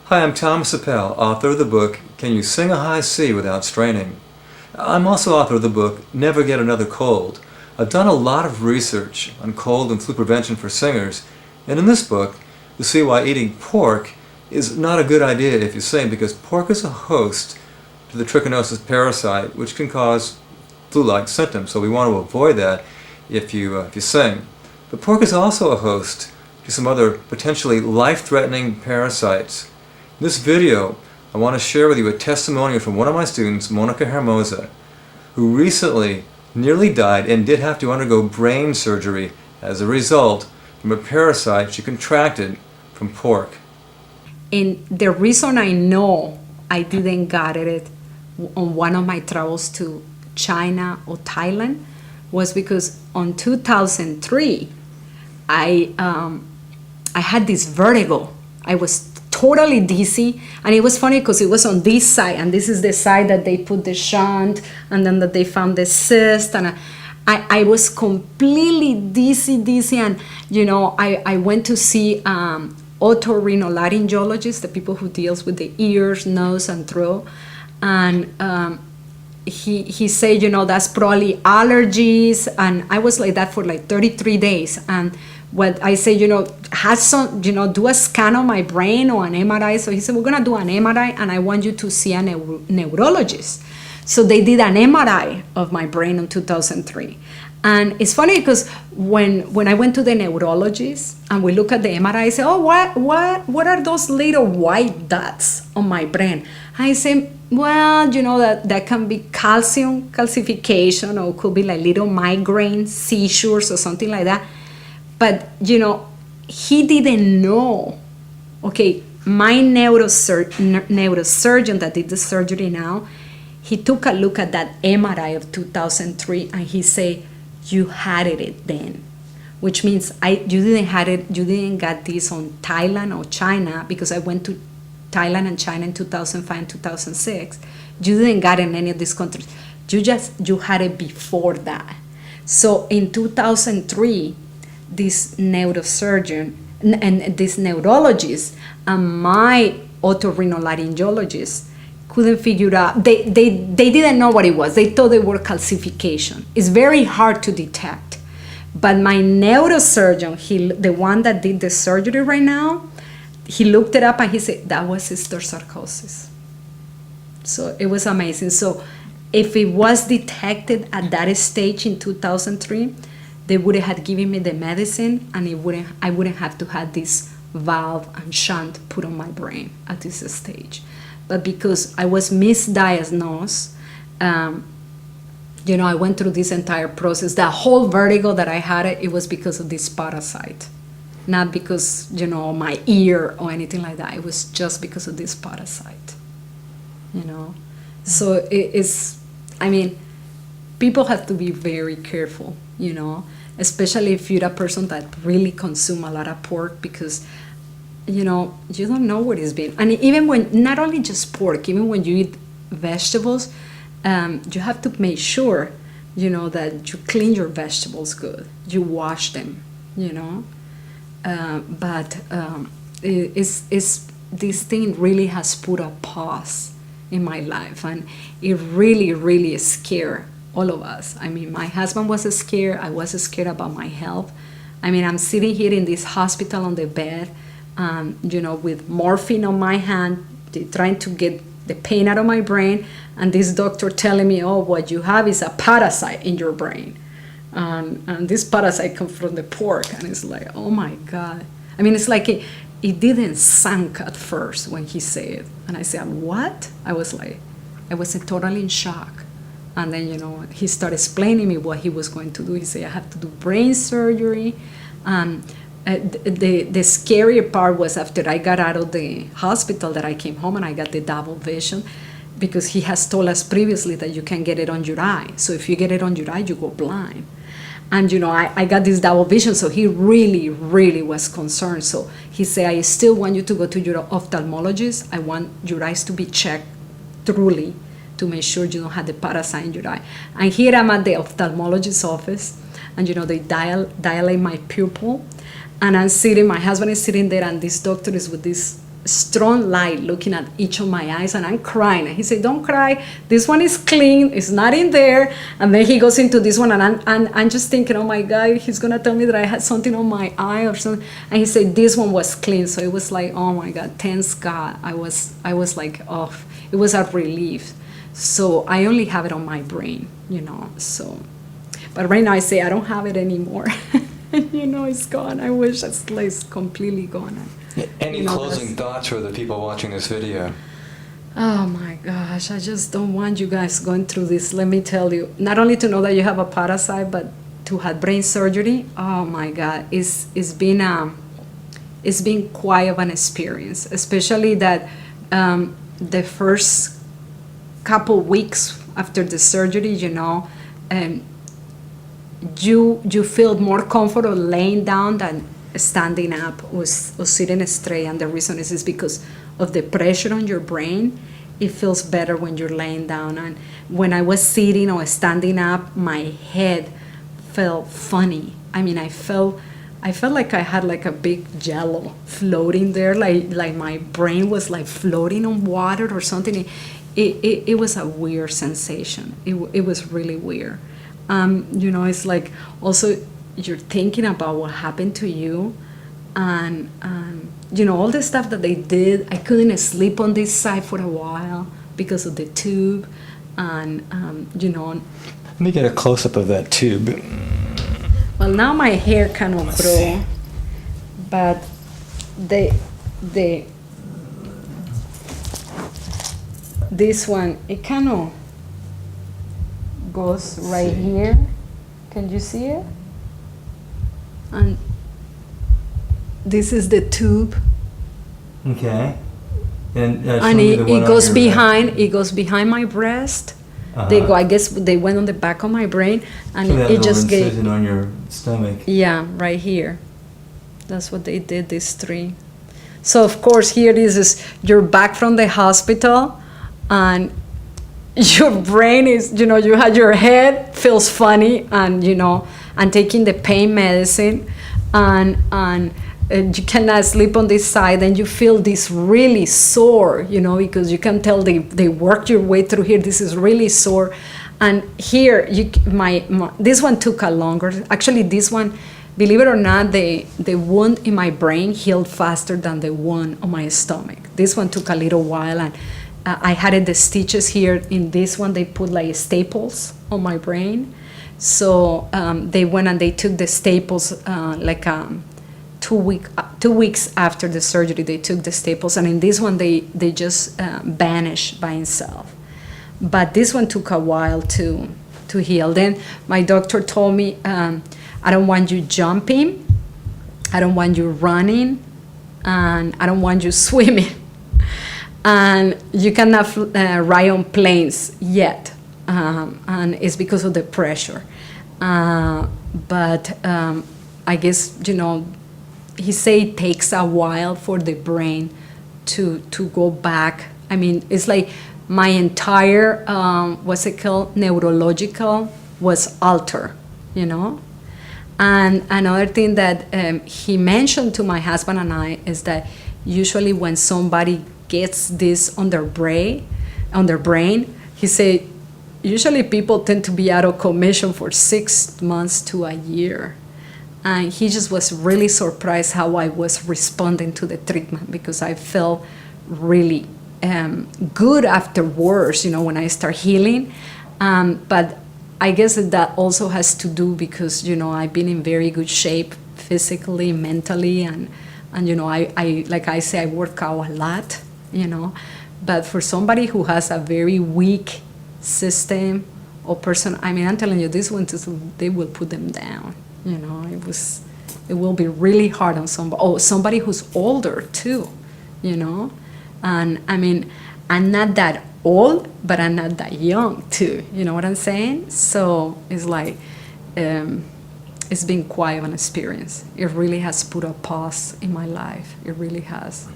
Hi, I'm Thomas Appell, author of the book, Can You Sing a High C Without Straining? I'm also author of the book, Never Get Another Cold. I've done a lot of research on cold and flu prevention for singers, and in this book, you'll see why eating pork is not a good idea if you sing, because pork is a host to the trichinosis parasite, which can cause flu-like symptoms, so we want to avoid that if you sing. But pork is also a host to some other potentially life-threatening parasites. In this video, I want to share with you a testimonial from one of my students, Monika Hermoza, who recently nearly died and did have to undergo brain surgery as a result from a parasite she contracted from pork. And the reason I know I didn't get it on one of my travels to China or Thailand was because on 2003, I had this vertigo. I was totally dizzy, and it was funny because it was on this side, and this is the side that they put the shunt, and then that they found the cyst, and I was completely dizzy, and I went to see otorhinolaryngologist, the people who deals with the ears, nose, and throat, and he said, that's probably allergies, and I was like that for like 33 days, and what I say, has some, do a scan on my brain or an MRI. So he said, we're gonna do an MRI, and I want you to see a neurologist. So they did an MRI of my brain in 2003. And it's funny because when I went to the neurologist and we look at the MRI, I say, oh, what are those little white dots on my brain? I say, well, that can be calcium calcification, or could be like little migraine seizures or something like that. But, he didn't know. Okay, my neurosurgeon that did the surgery now, he took a look at that MRI of 2003, and he said, you had it then. Which means you didn't get this on Thailand or China, because I went to Thailand and China in 2005 and 2006. You didn't get it in any of these countries. You had it before that. So in 2003, this neurosurgeon and this neurologist and my otorhinolaryngologist couldn't figure out. They didn't know what it was. They thought they were calcification. It's very hard to detect. But my neurosurgeon, the one that did the surgery right now, he looked it up and he said that was histosarcosis. So it was amazing. So if it was detected at that stage in 2003, they would have given me the medicine, and I wouldn't have to have this valve and shunt put on my brain at this stage. But because I was misdiagnosed, I went through this entire process. The whole vertigo that I had, it was because of this parasite, not because, my ear or anything like that. It was just because of this parasite, So people have to be very careful, especially if you're a person that really consume a lot of pork, because you don't know what it's been. And even when, not only just pork, even when you eat vegetables, you have to make sure that you clean your vegetables good, you wash them, but this thing really has put a pause in my life, and it really scared all of us. My husband was scared. I was scared about my health. I'm sitting here in this hospital on the bed, with morphine on my hand, trying to get the pain out of my brain, and this doctor telling me, oh, what you have is a parasite in your brain. And this parasite comes from the pork, and it's like, oh my God. It's like it didn't sink at first when he said it. And I said, what? I was totally in shock. And then, he started explaining me what he was going to do. He said, I have to do brain surgery. The scary part was after I got out of the hospital that I came home and I got the double vision, because he has told us previously that you can get it on your eye. So if you get it on your eye, you go blind. And, I got this double vision, so he really was concerned. So he said, I still want you to go to your ophthalmologist. I want your eyes to be checked thoroughly to make sure you don't have the parasite in your eye. And here I'm at the ophthalmologist's office, and they dilate my pupil, and I'm sitting, my husband is sitting there, and this doctor is with this strong light looking at each of my eyes, and I'm crying. And he said, "Don't cry. This one is clean. It's not in there." And then he goes into this one, and I'm just thinking, "Oh my God, he's gonna tell me that I had something on my eye or something." And he said this one was clean. So it was like, oh my God, thanks God. I was like, oh, it was a relief. So I only have it on my brain, So, but right now I say I don't have it anymore. It's gone. I wish it's like completely gone. Any closing thoughts for the people watching this video? Oh my gosh, I just don't want you guys going through this. Let me tell you, not only to know that you have a parasite, but to have brain surgery. Oh my God, it's been quite of an experience, especially that the first couple weeks after the surgery, you feel more comfortable laying down than standing up or sitting straight, and the reason is because of the pressure on your brain. It feels better when you're laying down, and when I was sitting or standing up, my head felt funny. I mean, I felt like I had like a big jello floating there, like my brain was like floating on water or something. It was a weird sensation. It was really weird. It's like also you're thinking about what happened to you, and all the stuff that they did. I couldn't sleep on this side for a while because of the tube, and Let me get a close-up of that tube. Well, now my hair kind of grow, but this one, it kind of goes right here. Can you see it? And this is the tube. Okay. And it goes behind. It goes behind my breast. They go. I guess they went on the back of my brain, and so it just gave. Incision on your stomach. Yeah, right here. That's what they did. These three. So of course here this is you're back from the hospital, and your brain is, you had your head feels funny, and and taking the pain medicine, and you cannot sleep on this side, and you feel this really sore, because you can tell they worked your way through here. This is really sore, and here my this one took a longer. Actually, this one, believe it or not, the wound in my brain healed faster than the one on my stomach. This one took a little while, and I had the stitches here. In this one, they put like staples on my brain. So they went and they took the staples 2 weeks after the surgery. They took the staples, and in this one they just vanished by itself. But this one took a while to heal. Then my doctor told me, I don't want you jumping, I don't want you running, and I don't want you swimming. And you cannot ride on planes yet, and it's because of the pressure. But I guess, he say it takes a while for the brain to go back. I mean, it's like my entire, what's it called, neurological was altered, And another thing that he mentioned to my husband and I is that usually when somebody gets this on their brain, he said, usually people tend to be out of commission for 6 months to a year. And he just was really surprised how I was responding to the treatment, because I felt really good afterwards, when I start healing. But I guess that also has to do because, I've been in very good shape physically, mentally, and I like I say, I work out a lot, But for somebody who has a very weak system or person, I mean, I'm telling you, this one, they will put them down. It will be really hard on somebody. Oh, somebody who's older too, And I mean, I'm not that old, but I'm not that young too. You know what I'm saying? So it's like, it's been quite an experience. It really has put a pause in my life. It really has.